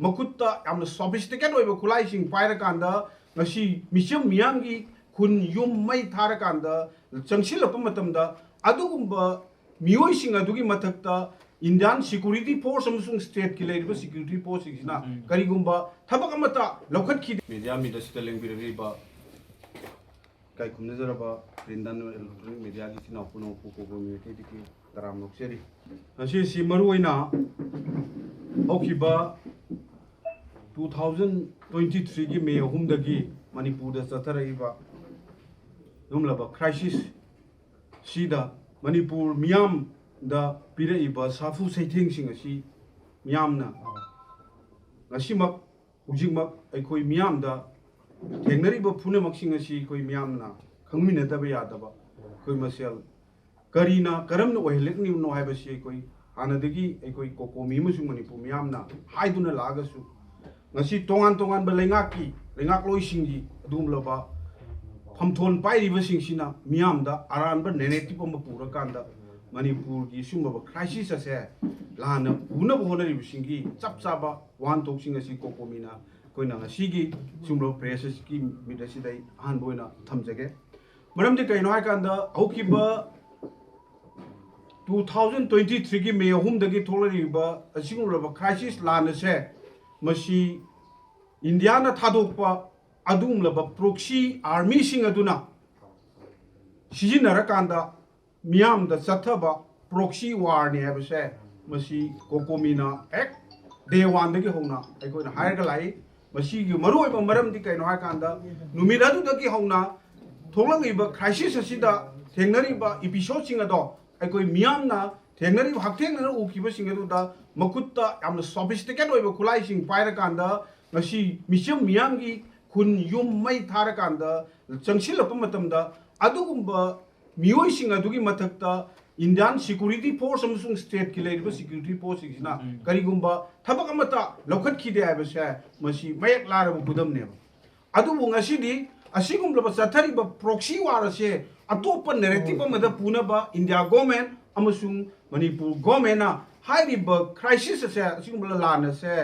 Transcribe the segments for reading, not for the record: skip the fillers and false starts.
मकुत्ता यामना सोफिस्टिकेट ओइबा खुलाइसिंग पाइरकांदा ngasi मिसम मियांगी खुन युम मै थारकांदा चंगसिलप मतमदा अदुगुंबा मियोइसिंग अदुगी मथक्ता इंडियन सिक्योरिटी फोर्स अमसुंग स्टेट की लेरिबा सिक्योरिटी फोर्स सिना करिगुंबा थबक अमता लौखत खि मीडिया मिदा सिदा लेंबिरबा kai kumnezaraba rindan electronic media gi sina puno pu ko community diki taram nokseri asi si maruina hokiba 2023 gi me hum dagi manipur da satharaiba dumlaba crisis sida manipur miam da piraiba safu saithing sing asi miamna ngasimak hujikmak aikoi miam da थेंगनरीब पुनमक्सिंग असी कोई म्यामना खंगमिनदब यादब कोई मसेल Kareena Karman ओहलेकनि no हाइबसी कोई हानदगी कोई कोकोमी मसुंग Manipur म्यामना हाइदुना लागसु ngasi tongan tongan belengaki lengak loisingji dumlaba phamthon pairiba singsina miamda aranba narrative am purakanda manipur gi sumba crisis ase lana una bonari bisingi chapchaba wan toksing asi kokomina Koyna ngasi sumlo press ki midasi dai han boina thamjage maram de kaino ha kanda aukiba 2023 gi me hum dagi tholari ba asingula ba crisis lan se masi india na thadokpa adumla ba proxy army sing aduna sijinara kanda miam da sathaba proxy war ne ha se masi kokomina ek day 1 dagi hona ai koina hire ga lai मसीगी मरुइबा मरमदि कैनो हाकांदा नुमिदादुदगी हौना थोलंगिबा crisis असिदा थेंगनरिबा एपिसोड सिंगदो अकोइ मियामना थेंगनरिबा हक्थेंगना उखिबा सिंगदुदा मकुत्ता यामना सोफिस्टिकेट ओइबा खुलाइसिंग पाइरकांदा ngasi मिसम मियामगी खुन युम मै थारकांदा चंगसिलप मतमदा अदुगुंबा मियोइसिंग अदुगी मथक्ता इंडियन सिक्योरिटी फोर्स अमसुंग स्टेट की लेरिबा सिक्योरिटी फोर्स सिना करिगुंबा थबक अमता लौखत खिदे हाइबसे मसी मयक लारब बुदमने अदुबु ngasiदी असिगुंबा चथरिबा प्रॉक्सी वारसे अतोप narrative अमदा पुनबा India government अमसुंग Manipur government ना हाइरिबा क्राइसिस से असिगुंबा लानसे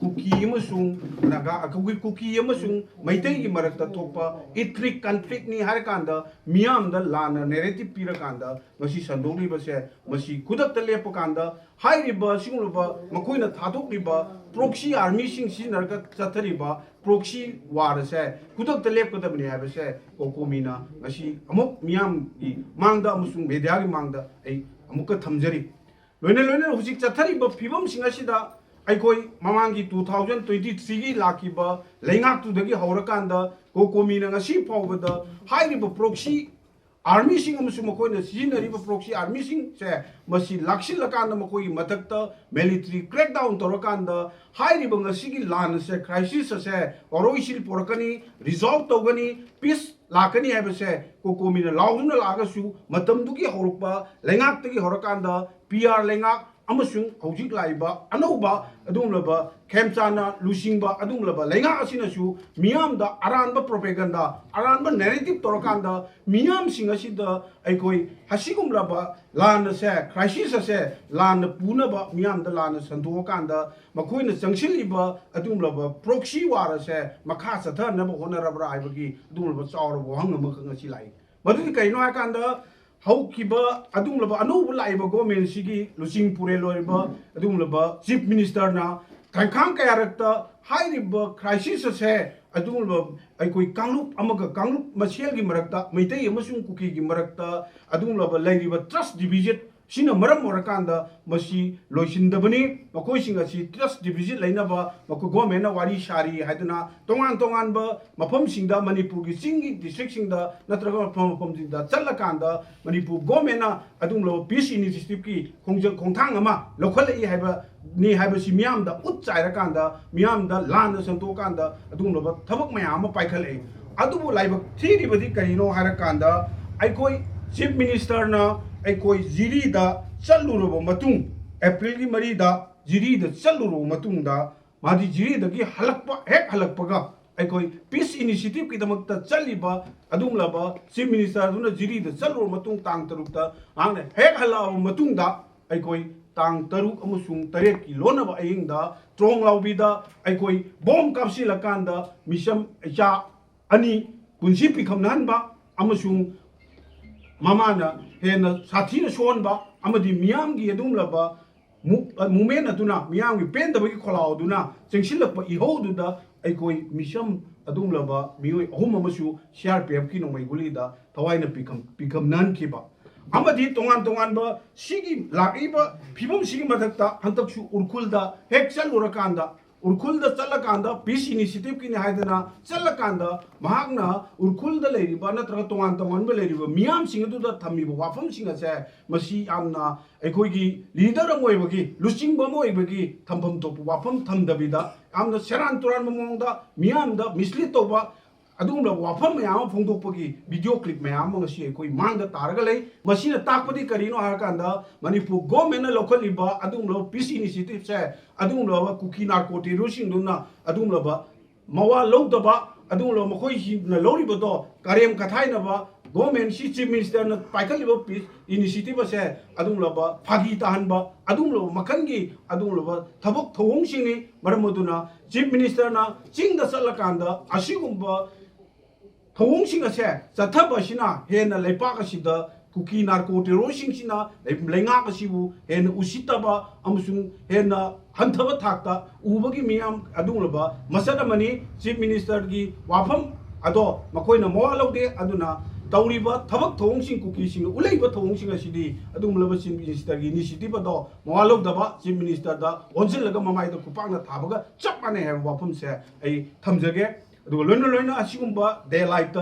कुकी अमसुंग नागा अकुगी कुकी अमसुंग मैतै की मरकता थोपा इथ्निक कॉन्फ्लिक्ट नि हर कांदा मियाम द लाना नैरेटिव पिरा कांदा मसी संदोगली बसे मसी खुदक तले पकांदा हाइरिबा सिंगुलबा मखोइना थादोकलिबा प्रॉक्सी आर्मी सिंग सिनरका चथरिबा प्रॉक्सी वार से खुदक तले पदबनि हाबसे कोकोमीना मसी अमुक मियाम की मांगदा अमसुंग मेडिया की मांगदा ऐ अमुक थमजरी लोइने लोइने हुजिक चथरिबा फिबम सिंगासिदा अखोई ममांगी 2023 की लाखिबा लेंगाक्तुदगी हौरकांदा कोकोमीना ngasi फावबदा हाइरिबा प्रॉक्सी आर्मी सिंग अमसु मखोइना सिजिनरिबा प्रॉक्सी आर्मी सिंग से मसी लाक्सिलकांदा मखोई मथक्ता मिलिटरी क्रैकडाउन तोरकांदा हाइरिबा ngasi की लान से क्राइसिस से ओरोइसिल पोरकनी रिजॉल्व तोगनी पीस लाकनी हैबसे कोकोमीना लाउना लागसु मतमदुगी हौरकपा लेंगाक्तगी हौरकांदा पीआर लेंगाक अमसुंग हौजिक लाइबा अनौबा अदुमलबा खेमचाना लुसिंगबा अदुमलबा लेंगा असिनसु मियामदा अरानबा प्रोपेगेंडा अरानबा नैरेटिव तोरकांदा मियाम सिंग असिदा अइकोइ हसिगुमलबा लान से क्राइसिस से लान पुनबा मियामदा लान संतोकांदा मखोइना चंगसिलिबा अदुमलबा प्रॉक्सी वार से मखा सथनबा होनरबरा आइबगी अदुमलबा चावरबो हंगम खंगसि लाई मदुदि कैनो आकांदा हौकिबा अदुमलबा अनौब लाइबा गवर्नमेंट सिगी लुसिंग पुरे लोइबा अदुमलबा चीफ मिनिस्टर ना कांखां कयारक्ता हाइरिबा क्राइसिस से अदुमलबा अइकोइ कांगलुप अमगा कांगलुप मसेल की मरक्ता मैतै अमसुंग कुकी की मरक्ता अदुमलबा लाइरिबा ट्रस्ट डिविजन सिना मरम मोरकांदा मसी लोइसिंदबनी मकोइसिंग असि ट्रस्ट डिविजन लैनबा मको गवर्नमेंट ना वारी सारी हाइदना तोंगान तोंगान बा मफम सिंगदा मणिपुर की सिंगी डिस्ट्रिक्ट सिंगदा नत्रगा मफम सिंगदा चलकांदा मणिपुर गवर्नमेंट ना अदुमलो पीस इनिशिएटिव की खोंथांग अमा लौखलई हाइबा नि हाइबसि मियामदा उच्चाइरकांदा मियामदा लान संतोकांदा अदुमलो थबक मयाम पाइखलै अदुबो लाइबक थीरिबदि करिनो हारकांदा अइकोइ चीफ मिनिस्टर ना अइकोइ जिरीदा चलुरबो मतुंग अप्रैल की मरीदा जिरीदा चलुरबो मतुंगदा मादी जिरीदगी हलकपा हेक हलकपगा अइकोइ पीस इनिशिएटिव की दमकता चलिबा अदुमलबा चीफ मिनिस्टर दुना जिरीदा चलुरबो मतुंग तांग तरुकता आंगने हेक हलाबो मतुंगदा अइकोइ tang taruk amusung taret ki lonaba ayingda trong laubida aikoi bom kapsi lakanda misam cha ani punsi pikamnan ba amusung mamana hena sathina sonba amadi miyam gi adum laba movement aduna miyam gi pen da bagi khola aduna chengsilak pa iho duda aikoi misam adum laba mioi ahum amasu CRPF ki nomai guli da thawaina pikam nan ki ba amadi tongan ba sigi lagiba phibam sigi mathakta hantaksu urkulda hek chal urakanda urkulda chalakanda peace initiative ki ni haidana chalakanda mahakna urkulda leiriba natra tongan ba leiriba miyam sing du da thamiba wafam sing ase masi amna ekoi gi leader amoi bagi lusing ba moi bagi thampham to wafam thamdabida amna seran turan mongda miyam da mislead to ba adumla wafam mayam phongdokpagi video clip mayam ngasi ekoi mangda targa lei masina takpadi karino harakanda manipur government na local liba adumla peace initiative se adumla kuki narcotic rusing duna adumla ba mawa lodaba adumla makoi na loriba do karem kathai na ba government si chief minister na paikal liba peace initiative se adumla ba phagi tahan ba adumla makangi adumla ba thabok thong singni maramoduna chief minister na chingda salakanda asigumba thong ase chathabasina hena leipak asida kuki narco terrorising sina lenga asibu hena usitaba amusung hena hanthaba thakta ubagi miyam adungloba masadamani chief minister gi wafam ado makoina mawalaude aduna tawriba thabak thong sing kuki sing uleiba thong sing asidi adungloba chief minister gi initiative ado mawalaudaba chief minister da onsilaga mamai da kupangna thabaga chapane he wafam se ai thamjage loina asigumba daylight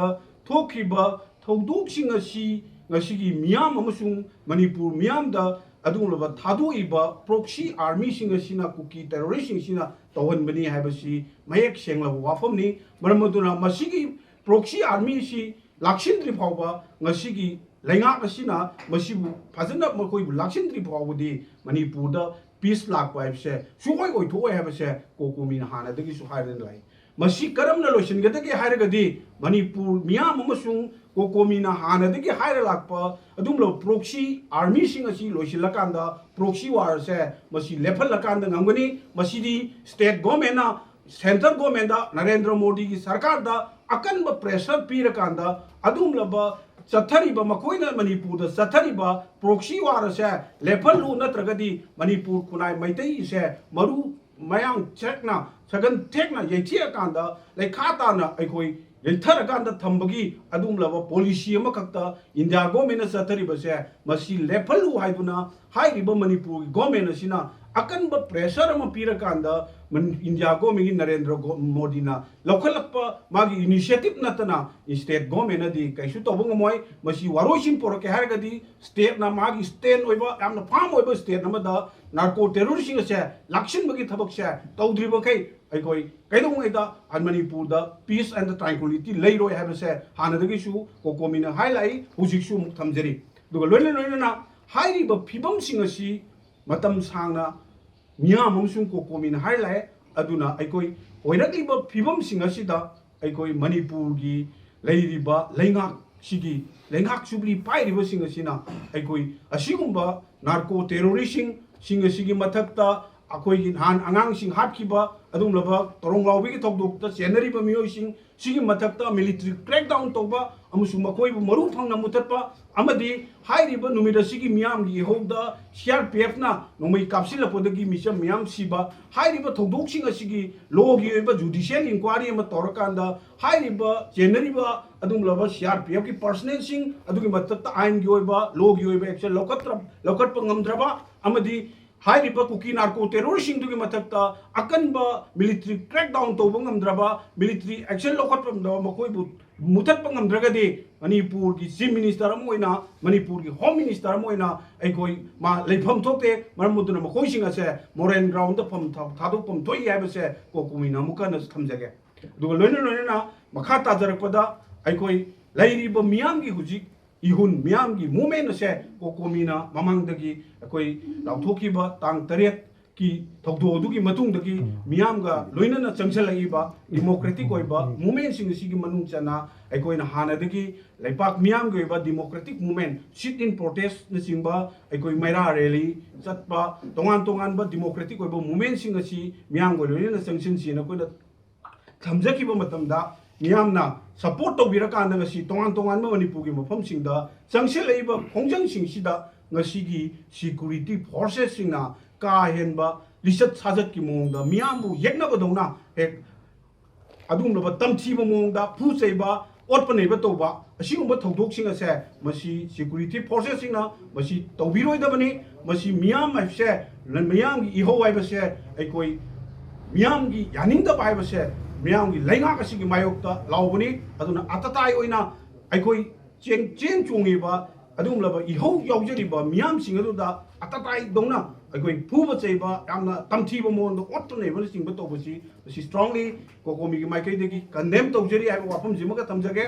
thokriba thongdoksing asi ngasigi miyam amasung manipur miyam da adungloba thadoiba proxy army sing asina kuki terrorist sing sina tawhan bani habasi mayek sengla wafamni maramaduna masigi proxy army si lakshindri phawba ngasigi lainga asina masibu phajana makoi lakshindri phawbudi manipur da peace lakpa habse sugoi oi thoi habse kokumi hana dagi su hairen lai masi karamna lotion gadagi hairagadi manipur miyam amasung kokomina hanadagi haira lakpa adumlo proxy army sing asi loisilakanda proxy war se masi lephal lakanda ngamgani masidi state government na central government da Narendra Modi gi sarkar da akanba pressure pirakanda adumlaba chathariba makoina manipur da chathariba proxy war se lephal lu natragadi manipur kunai maitai se maru mayang chekna sagan tekna yaitia kanda lai khata na aikoi yaithara kanda thambagi adum laba policy ama kakta India government na sathari base masi lepalu haibuna hairiba manipur government asina akanba pressure ama pira kanda India government Narendra Modi na lokhalakpa magi initiative natana state government di kaisu tobung moi masi waroisin porake hargadi state na magi stand oiba amna farm oiba state namada narco terrorism se lakshin bagi thabak se tawdriba kai aikoi kaidong aida an manipur da peace and the tranquility leiroi have se hanadagi su kokomina highlight hujik su muk thamjari duga loina na hairiba phibam sing asi matam sangna miyam amsung kokomina highlight aduna aikoi oirakliba phibam sing asida aikoi manipur gi leiriba lengak sigi lengak subli pairiba sing asina aikoi asigumba narco terrorism sing asigi mathakta akoi han angang sing hatkiba adum laba torong lawbi ki thokdok ta january ba miyoi sing sigi mathakta military crackdown toba amusu makoi bu maru phangna mutatpa amadi hairiba numida sigi miyam gi howda CRPF na nomai kapsila podagi misam miyam siba hairiba thokdok sing asigi logi oiba judicial inquiry ama torakanda hairiba january ba adum laba CRPF ki personnel sing adugi mathakta ain gi oiba logi oiba action lokat pangamdraba amadi hairiba kuki narco terrorism dugi mathakta akanba military crackdown to bangamdraba military action lokat pamda makoi bu mutat pangamdragadi manipur ki chief minister amoina manipur ki home minister amoina aikoi ma leifam thokte maramuduna makoi singa se moren ground da pham thaduk pam thoi yaba se kokumina mukana thamjage duga loina na makha tajarakpada aikoi lairiba miyam gi hujik ihun miyam gi movement se kokomina mamang dagi akoi lauthokiba tang taret की थौदोदुगी मतुंगदगी मियामगा लोइनना चंगसलइबा democratic ओइबा movement सिंग सिगी मनुंग चना अखोइना हानादगी लाइपाक मियामगे ओइबा democratic movement sit in protest न सिंगबा अखोइ मैरा रैली चटपा तोंगान तोंगान बा डेमोक्रेटिक ओइबा मूवमेंट सिंग असि मियामगो लोइनना चंगसिन सिना कोइना थमजकिबा मतमदा मियामना सपोर्ट तौबिरकांदा ngasi तोंगान तोंगान बा मणिपुरगी मफमसिंगदा चंगसलइबा खोंजंगसिंगसिदा ngasi security forces सिंगना का हेनबा लिसत साजत की मोंगदा मियामबु येकनबदौना एक अदुमबा तमथीबा मोंगदा फुचैबा ओटपनेबा तौबा असिगुंबा थौदोकसिंग असे मसी सिक्युरिटी फोर्सेस सिंगना मसी तौबिरोइदबनी मसी मियाम हाइबसे मियामगी इहो हाइबसे अइकोइ मियामगी यानिंगदा बाइबसे मियामगी लैंगाक असिगी मायोक्ता लाउबनी अदुना अतताई ओइना अइकोइ चेंग चोंगिबा अदुमलबा इहो याउजरिबा मियाम सिंगदुदा अतताई दौना अखोई फूब चैबा यामना तमथीबा मोंद ओटनेबा सिंगबा तौबसी स्ट्रांगली कोकोमी की माइकैदगी कंडेम तौजरी हाइबा वाफम जिमगा तमजगे।